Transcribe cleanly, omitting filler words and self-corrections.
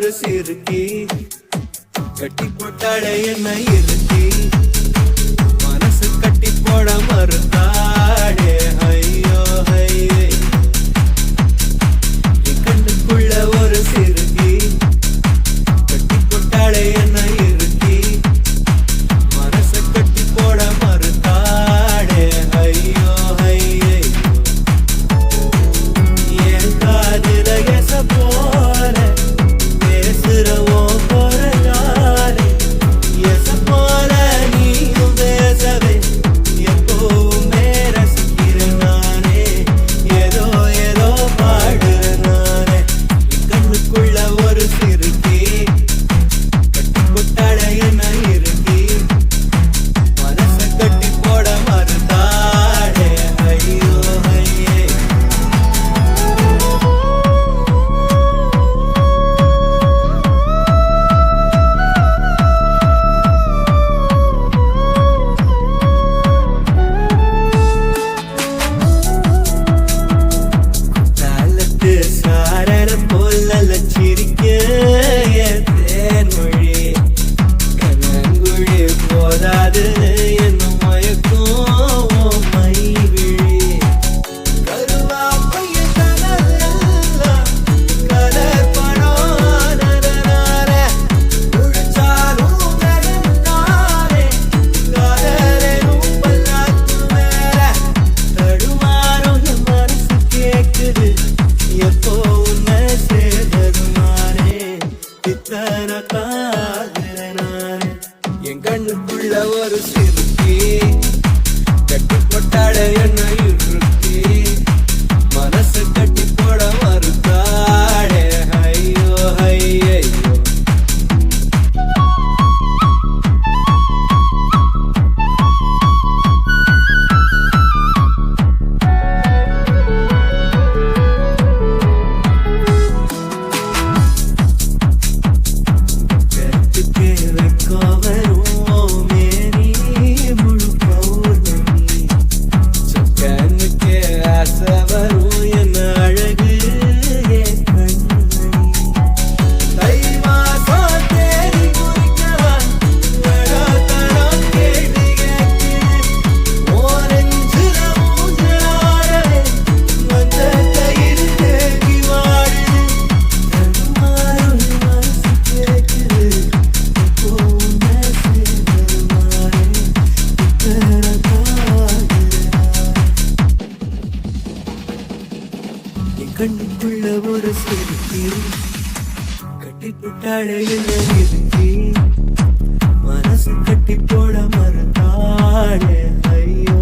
ஒரு சிறுக்கி கட்டி போட்டாளே என்ன இருக்கி மனசு கட்டி போட மறுத்தாடே ஐயோ ஐயே கண்ணுக்குள்ள ஒரு சிறுக்கி கட்டி போட்டாளே என்ன இருக்கி மனசு கட்டி போட மறுத்தாடே ஐயோ ஐயே என் காதுல எச போல பேசுறவோ போறாரு எச போல நீயும் பேசவே எப்பவுமே ரசிக்கிறேன் நானே ஏதோ ஏதோ பாடுறேன் நானே கண்ணுக்குள்ள ஒரு சிறுக்கி கட்டி போட்டாட என்ன இருக்கி மனச கட்டி போட மறுத்தாடே ஐயோ ஐயே காலத்து சாரல போல சிரிக்க என் தேன்மொழி கனங்குழி போதாது என்ன மயக்கும் மை விழி கருவாப்பைய கனவெல்லாம் கலர் பணம் நனனாரே உழைச்சாலும் நனனாரே காதலும் பல்லாக்கு மேல தடுமாறும் என் மனசு கேக்குது எப்போ உன்னை சேர்ந்ததுமானே இத்தனை காதலனானே என் கண்ணுக்குள்ள ஒரு சிறுக்கி கட்டி போட்டாட என்ன இருக்கி மனசு கட்டி போட மறுத்தாடே ஐயோ ஐயோ கருத்துக்கே வெக்கம் வரும் மேனி முழு பௌர்ணமி சொக்கனுக்கே ஆசை வரும் என்ன அழகு என் கண்மணி தை மாசம் தேடி குறிக்கவா தரம் கேட்டு கேட்குது ஓரஞ்சுல ஊஞ்சலாடவே வந்த கயிறு தேங்கி வாடுது தடுமாறும் என் மனசு கேட்குது எப்போ உன்னை சேர்ந்ததுமானே இத்தனை காதலனானே என் கண்ணுக்குள்ள ஒரு சிறுக்கி கட்டி போட்டாளே என்ன இருக்கி மனசு கட்டி போட மறுத்தாளே ஐயோ